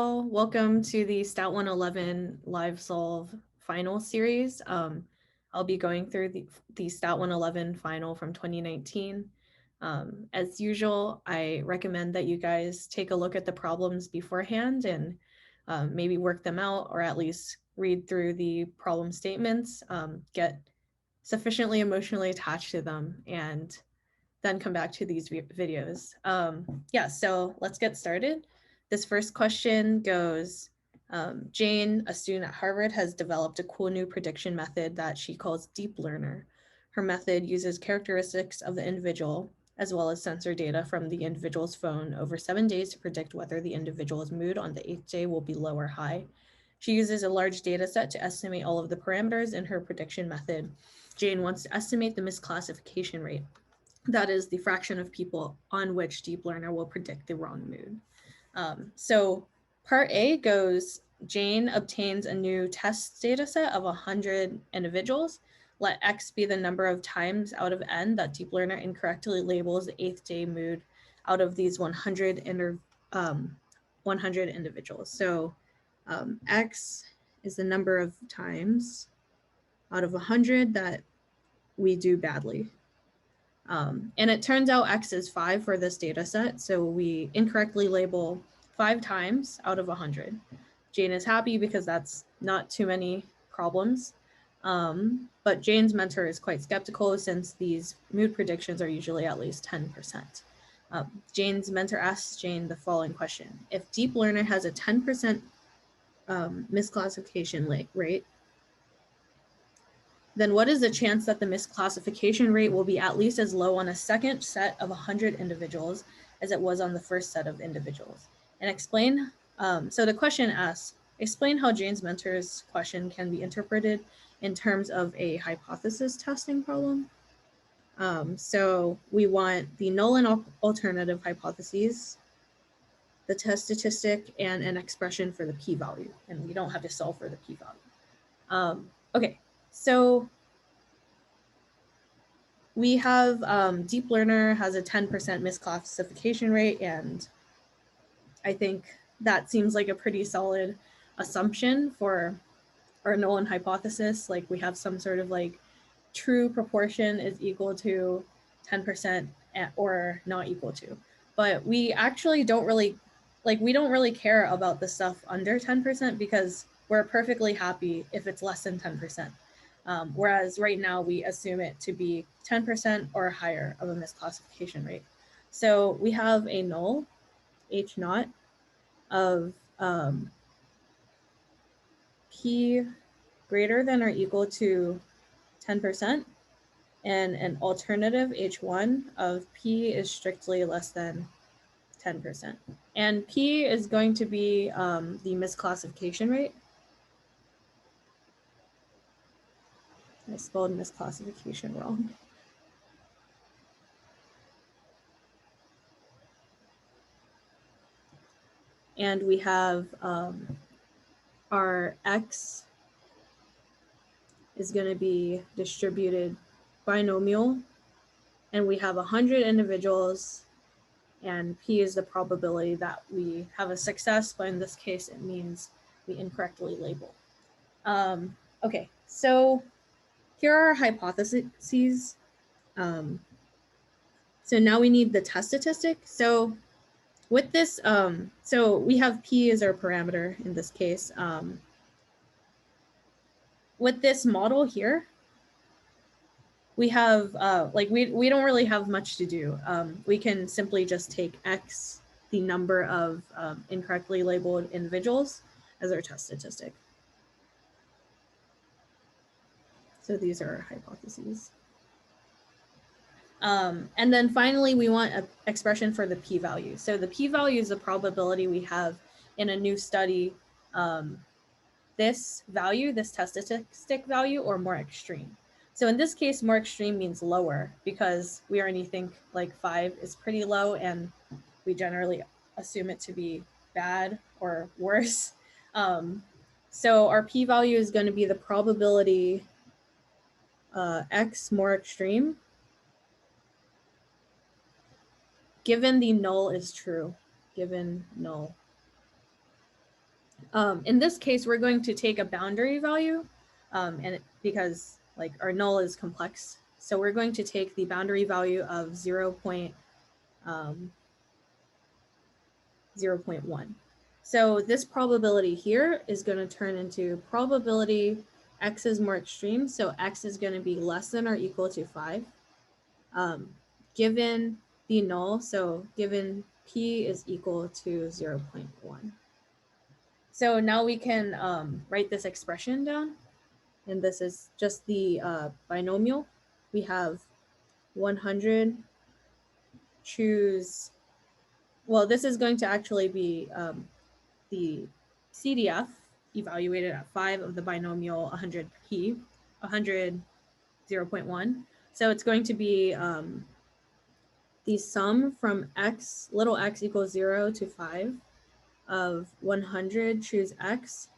all. Welcome to the Stat 111 Live Solve final series. I'll be going through the Stat 111 final from 2019. As usual, I recommend that you guys take a look at the problems beforehand and maybe work them out, or at least read through the problem statements, get sufficiently emotionally attached to them, and then come back to these videos. So let's get started. This first question goes, Jane, a student at Harvard, has developed a cool new prediction method that she calls Deep Learner. Her method uses characteristics of the individual as well as sensor data from the individual's phone over 7 days to predict whether the individual's mood on the 8th day will be low or high. She uses a large data set to estimate all of the parameters in her prediction method. Jane wants to estimate the misclassification rate. That is the fraction of people on which Deep Learner will predict the wrong mood. So part A goes, Jane obtains a new test data set of 100 individuals. Let X be the number of times out of N that Deep Learner incorrectly labels the 8th day mood out of these 100 individuals. So X is the number of times out of 100 that we do badly. And it turns out X is 5 for this data set, so we incorrectly label 5 times out of 100. Jane is happy because that's not too many problems. But Jane's mentor is quite skeptical since these mood predictions are usually at least 10%. Jane's mentor asks Jane the following question. If Deep Learner has a 10% misclassification rate, then what is the chance that the misclassification rate will be at least as low on a second set of 100 individuals as it was on the first set of individuals? And explain, so the question asks, explain how Jane's mentor's question can be interpreted in terms of a hypothesis testing problem. So we want the null and alternative hypotheses, the test statistic, and an expression for the p-value. And we don't have to solve for the p-value. Okay, so we have Deep Learner has a 10% misclassification rate, and I think that seems like a pretty solid assumption for our null hypothesis. Like we have some sort of like true proportion is equal to 10% or not equal to. But we actually don't really, we don't really care about the stuff under 10% because we're perfectly happy if it's less than 10%. Whereas right now we assume it to be 10% or higher of a misclassification rate. So we have a null, H naught, of P greater than or equal to 10%, and an alternative H1 of P is strictly less than 10%. And P is going to be the misclassification rate. I spelled misclassification wrong. And we have our X is going to be distributed binomial, and we have 100 individuals, and P is the probability that we have a success, but in this case, it means we incorrectly label. Okay, so here are our hypotheses. So now we need the test statistic. So with this, so we have P as our parameter in this case. With this model here, we have, we don't really have much to do. We can simply just take X, the number of incorrectly labeled individuals, as our test statistic. So these are our hypotheses. And then finally, we want an expression for the p-value. So the p-value is the probability we have in a new study, this value, this test statistic value, or more extreme. So in this case, more extreme means lower because we already think like 5 is pretty low and we generally assume it to be bad or worse. So our p-value is going to be the probability X more extreme given the null is true, given null In this case, we're going to take a boundary value, because like our null is complex. So we're going to take the boundary value of 0.1. So this probability here is going to turn into probability x is more extreme. So x is going to be less than or equal to 5. Given the null, so given p is equal to 0.1. So now we can write this expression down. And this is just the binomial. We have 100 choose, well, this is going to actually be the CDF evaluated at 5 of the binomial 100p, 100 0.1. So it's going to be the sum from x, little x equals 0 to 5 of 100 choose x,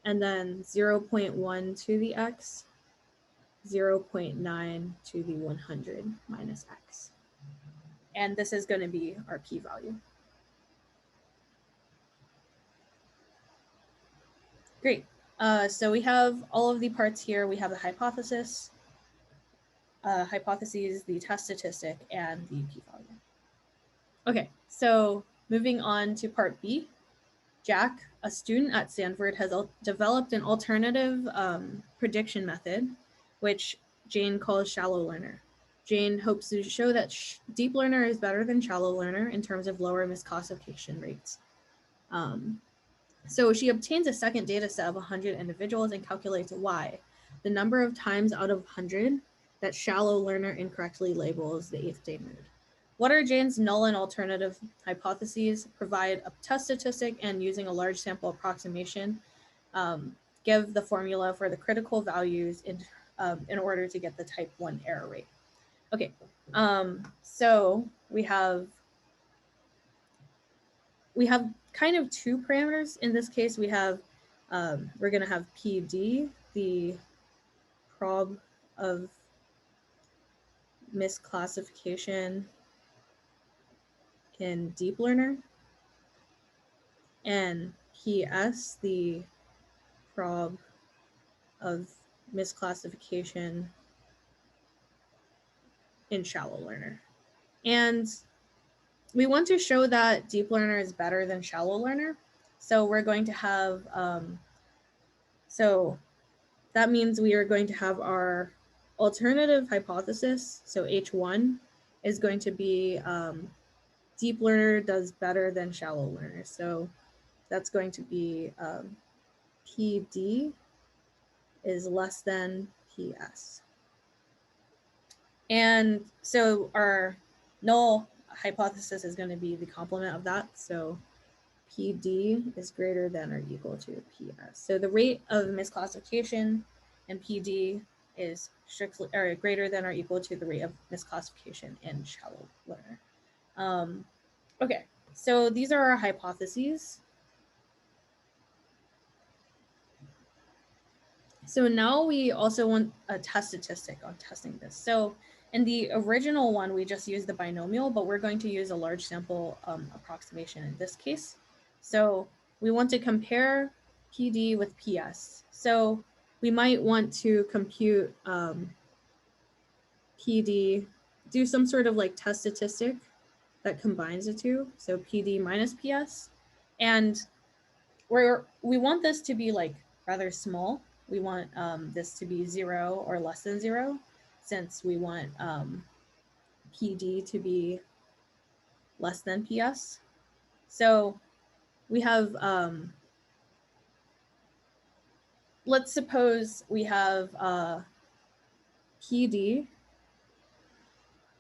and then 0.1 to the x, 0.9 to the 100 minus x. And this is going to be our p-value. Great. So we have all of the parts here. We have the hypothesis, hypotheses, the test statistic, and the p-value. Okay, so moving on to part B. Jack, a student at Stanford, has developed an alternative prediction method, which Jane calls shallow learner. Jane hopes to show that deep learner is better than shallow learner in terms of lower misclassification rates. So she obtains a second data set of 100 individuals and calculates y, the number of times out of 100 that shallow learner incorrectly labels the 8th day mood. What are Jane's null and alternative hypotheses? Provide a test statistic and using a large sample approximation, give the formula for the critical values in order to get the type 1 error rate. Okay, so we have kind of two parameters. In this case, we have, we're going to have PD, the prob of misclassification in deep learner, and PS, the prob of misclassification in shallow learner. And we want to show that deep learner is better than shallow learner. So we're going to have, so that means we are going to have our alternative hypothesis. So H1 is going to be deep learner does better than shallow learner. So that's going to be PD is less than PS. And so our null hypothesis is going to be the complement of that. So PD is greater than or equal to PS. So the rate of misclassification in PD is strictly or greater than or equal to the rate of misclassification in shallow learner. Okay, so these are our hypotheses. So now we also want a test statistic on testing this. So in the original one, we just used the binomial, but we're going to use a large sample approximation in this case. So we want to compare PD with PS. So we might want to compute PD, do some sort of like test statistic that combines the two. So PD minus PS. And we want this to be like rather small. We want this to be 0 or less than 0, since we want PD to be less than PS. So we have, let's suppose we have PD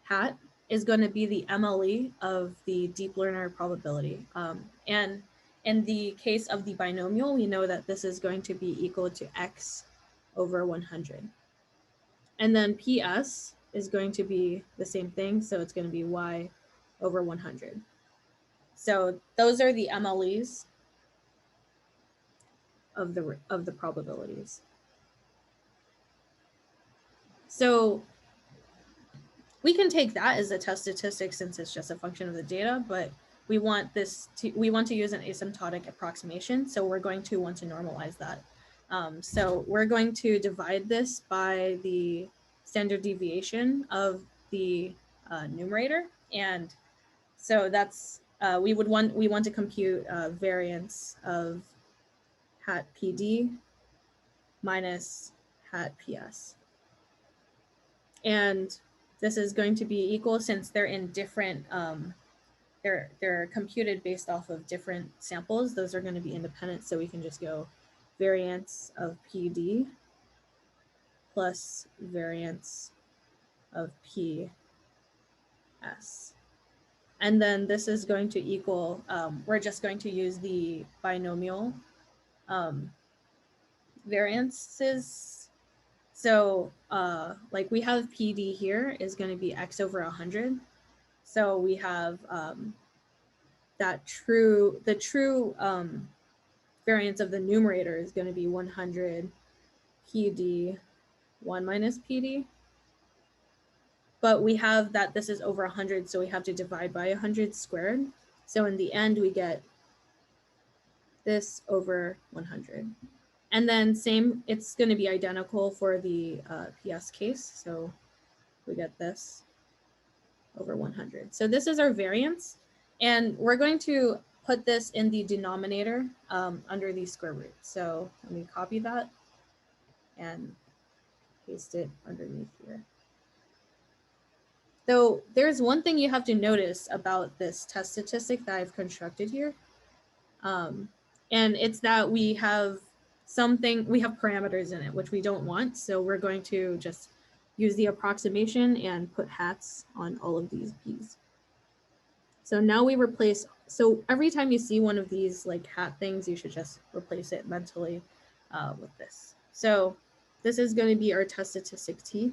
hat is going to be the MLE of the deep learner probability. And in the case of the binomial, we know that this is going to be equal to x over 100. And then PS is going to be the same thing, so it's going to be y over 100. So those are the MLEs of the probabilities. So we can take that as a test statistic since it's just a function of the data, but we want to use an asymptotic approximation. So we're going to want to normalize that. So we're going to divide this by the standard deviation of the numerator. And so that's, we want to compute variance of hat PD minus hat PS. And this is going to be equal, since they're in different, they're computed based off of different samples. Those are going to be independent. So we can just go variance of PD plus variance of PS. And then this is going to equal, we're just going to use the binomial variances. So like we have PD here is going to be x over 100. So we have the true variance of the numerator is going to be 100 PD 1 minus PD. But we have that this is over 100, so we have to divide by 100 squared. So in the end, we get this over 100. And then same, it's going to be identical for the PS case. So we get this over 100. So this is our variance. And we're going to put this in the denominator under the square root. So let me copy that and paste it underneath here. So there's one thing you have to notice about this test statistic that I've constructed here. And it's that we have parameters in it, which we don't want. So we're going to just use the approximation and put hats on all of these P's. So now we replace, so every time you see one of these like hat things, you should just replace it mentally with this. So this is going to be our test statistic T,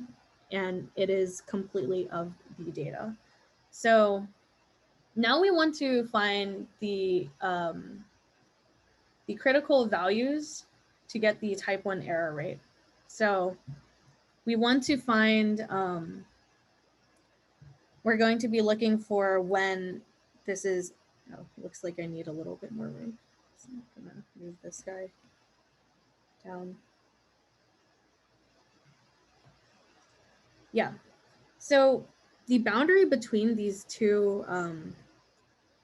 and it is completely of the data. So now we want to find the critical values to get the type 1 error rate. So we want to find, we're going to be looking for when this is, oh, looks like I need a little bit more room. So I'm gonna move this guy down. Yeah, so the boundary between these two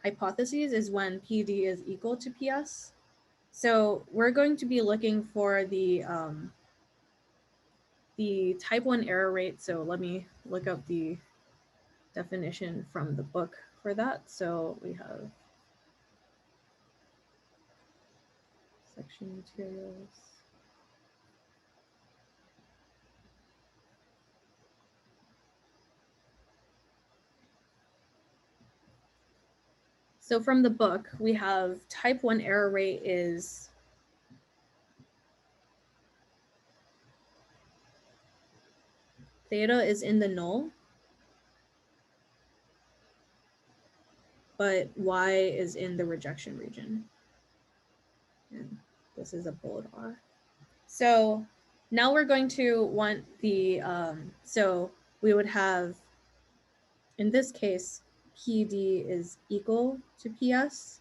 hypotheses is when PD is equal to PS. So we're going to be looking for the type 1 error rate. So let me look up the definition from the book for that. So we have section materials. So from the book, we have type 1 error rate is theta is in the null, but y is in the rejection region. And this is a bold R. So now we're going to want the, so we would have, in this case, PD is equal to PS,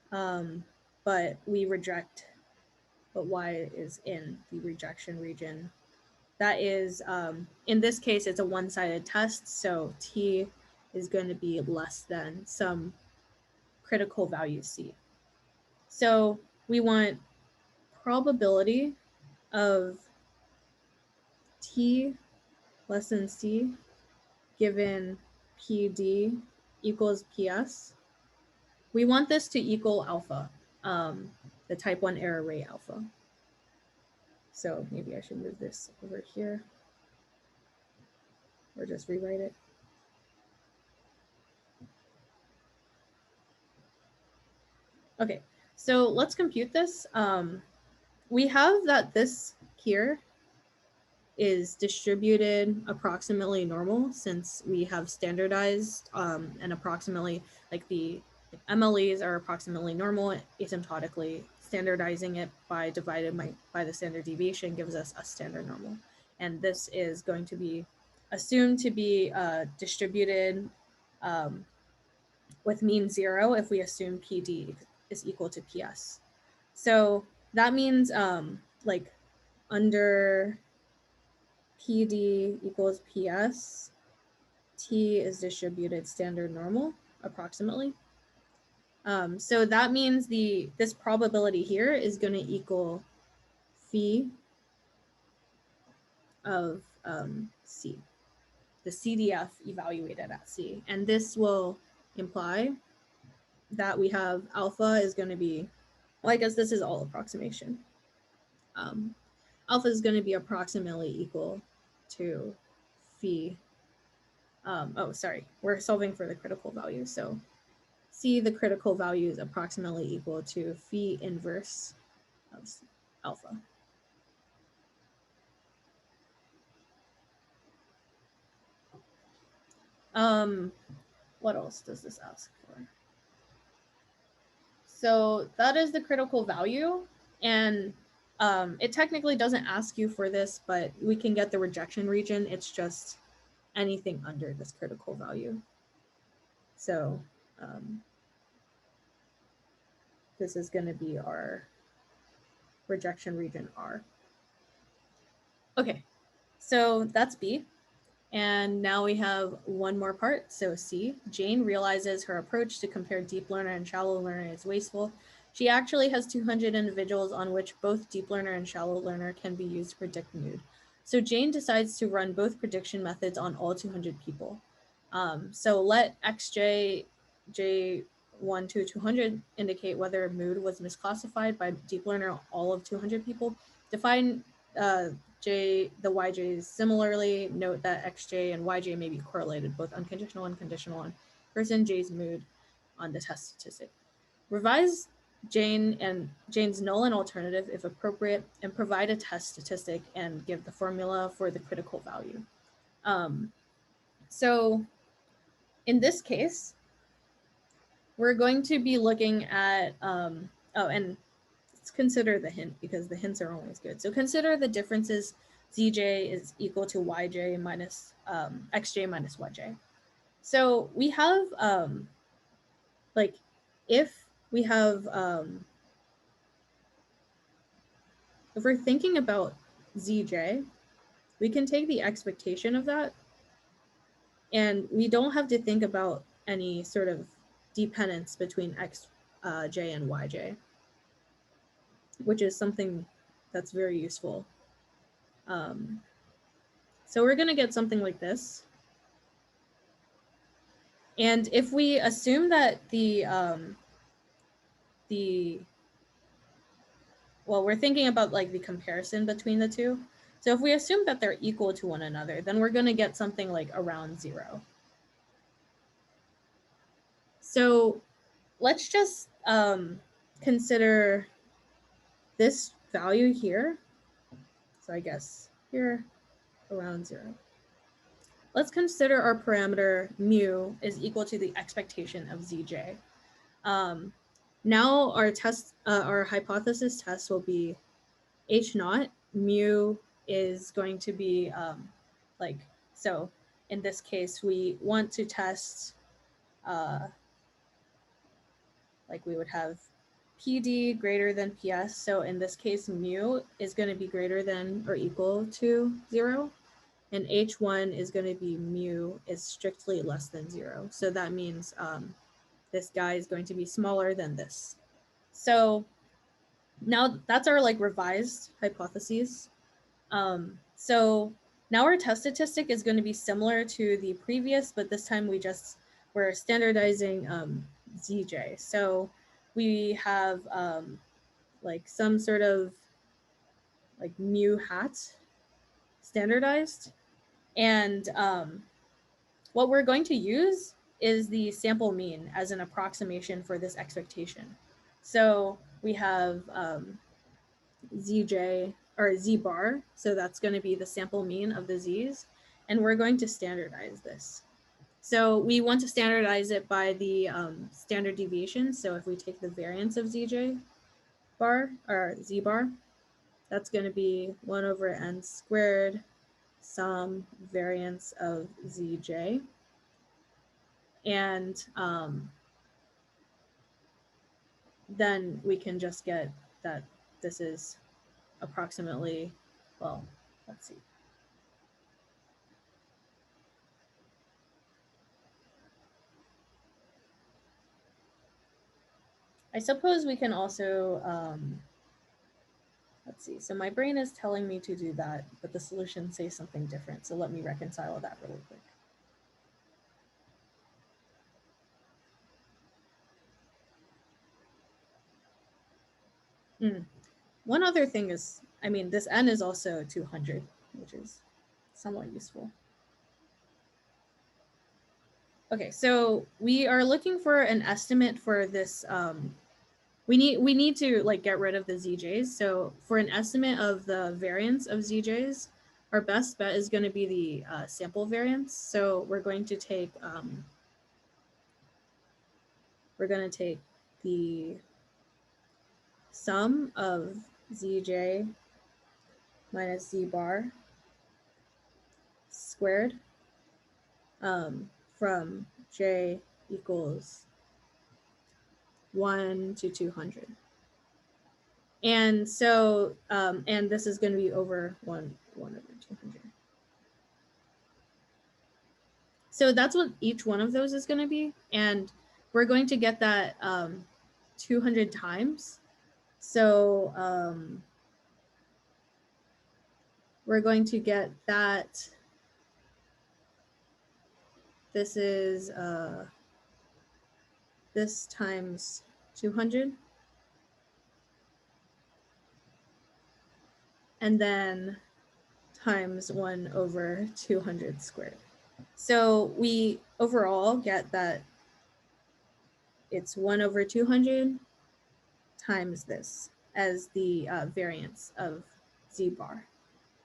but we reject, but y is in the rejection region. That is, in this case, it's a one-sided test, so T is going to be less than some critical value C. So we want probability of T less than C given PD equals PS. We want this to equal alpha, the type 1 error rate alpha. So maybe I should move this over here or just rewrite it. Okay, so let's compute this. We have that this here is distributed approximately normal, since we have standardized and approximately, like the MLEs are approximately normal asymptotically. Standardizing it by divided by the standard deviation gives us a standard normal. And this is going to be assumed to be distributed with mean 0 if we assume PD is equal to PS. So that means like under PD equals PS, T is distributed standard normal approximately. So that means this probability here is going to equal phi of C, the CDF evaluated at C. And this will imply that we have alpha is going to be, well, I guess this is all approximation. Alpha is going to be approximately equal to phi. Oh, sorry, we're solving for the critical value. So C, the critical value is approximately equal to phi inverse of alpha. What else does this ask for? So that is the critical value, and it technically doesn't ask you for this, but we can get the rejection region. It's just anything under this critical value. So this is going to be our rejection region R. Okay, so that's B. And now we have one more part. So C, Jane realizes her approach to compare deep learner and shallow learner is wasteful. She actually has 200 individuals on which both deep learner and shallow learner can be used to predict mood. So Jane decides to run both prediction methods on all 200 people. So let xj, j1 to 200 indicate whether mood was misclassified by deep learner all of 200 people. Define the yj's similarly. Note that xj and yj may be correlated, both unconditional and conditional on person j's mood on the test statistic. Revise Jane's null and alternative if appropriate, and provide a test statistic and give the formula for the critical value. So in this case, we're going to be looking at, oh, and let's consider the hint because the hints are always good. So consider the differences zj is equal to yj minus xj minus yj. So we have like if we have if we're thinking about zj, we can take the expectation of that, and we don't have to think about any sort of dependence between xj and yj, which is something that's very useful. So we're going to get something like this. And if we assume that well, we're thinking about like the comparison between the two. So if we assume that they're equal to one another, then we're going to get something like around 0. So let's just consider this value here. So I guess here, around 0. Let's consider our parameter mu is equal to the expectation of zj. Now our hypothesis test will be h naught. Mu is going to be like, so in this case, we want to test, like we would have PD greater than PS. So in this case, mu is going to be greater than or equal to 0. And H1 is going to be mu is strictly less than 0. So that means this guy is going to be smaller than this. So now that's our like revised hypotheses. So now our test statistic is going to be similar to the previous, but this time we're standardizing ZJ. So we have like some sort of like mu hat standardized. And what we're going to use is the sample mean as an approximation for this expectation. So we have ZJ or Z bar. So that's going to be the sample mean of the Z's. And we're going to standardize this. So we want to standardize it by the standard deviation. So if we take the variance of ZJ bar or Z bar, that's going to be 1 over n squared sum variance of ZJ. And then we can just get that this is approximately, well, let's see. I suppose we can also, let's see. So my brain is telling me to do that, but the solution says something different. So let me reconcile that really quick. One other thing is, I mean, this n is also 200, which is somewhat useful. Okay, so we are looking for an estimate for this. We need to like get rid of the ZJs. So for an estimate of the variance of ZJs, our best bet is going to be the sample variance. So we're going to take the sum of ZJ minus Z bar squared from J equals 1 to 200. And so, and this is going to be over 1 over 200. So that's what each one of those is going to be. And we're going to get that 200 times. So we're going to get that. This is this times 200. And then times 1 over 200 squared. So we overall get that it's 1 over 200 times this as the variance of Z bar.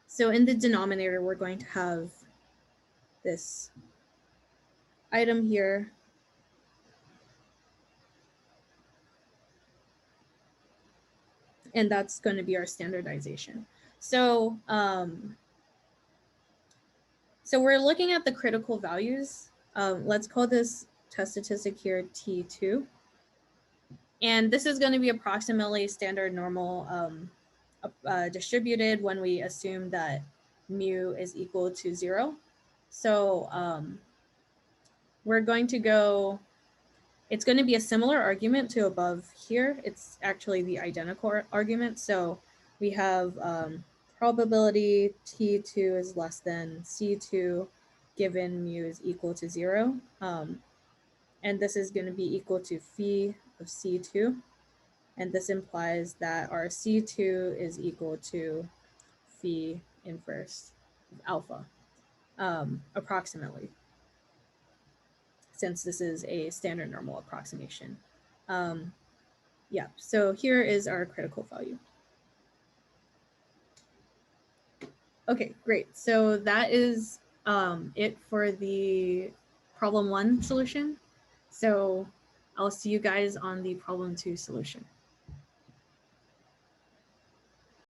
So in the denominator, we're going to have this item here. And that's going to be our standardization. So, so we're looking at the critical values. Let's call this test statistic here T2. And this is going to be approximately standard normal distributed when we assume that mu is equal to 0. So we're going to go, it's going to be a similar argument to above here. It's actually the identical argument. So we have probability T2 is less than C2 given mu is equal to 0. And this is going to be equal to phi of C2. And this implies that our C2 is equal to phi inverse of alpha, approximately, since this is a standard normal approximation. Yeah, so here is our critical value. Okay, great. So that is it for the problem 1 solution. So I'll see you guys on the problem 2 solution.